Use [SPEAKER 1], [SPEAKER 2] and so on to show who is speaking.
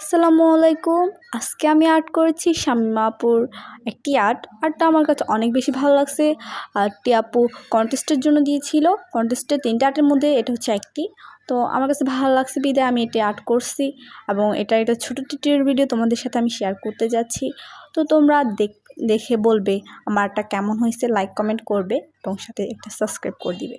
[SPEAKER 1] আসসালামু আলাইকুম। আজকে আমি আর্ট করেছি শামীমা আপুর একটি আর্টটা আমার কাছে অনেক বেশি ভালো লাগছে। আর্টটি আপু কন্টেস্টের জন্য দিয়েছিল। কন্টেস্টে 3টা আর্টের মধ্যে এটা হচ্ছে একটি। তো আমার কাছে ভালো লাগছে বিধায় আমি এটি আর্ট করছি এবং এটা ছোটো টিউটোরিয়াল ভিডিও তোমাদের সাথে আমি শেয়ার করতে যাচ্ছি। তো তোমরা দেখে বলবে আমার আর্টটা কেমন হয়েছে, লাইক কমেন্ট করবে এবং সাথে একটা সাবস্ক্রাইব করে দিবে।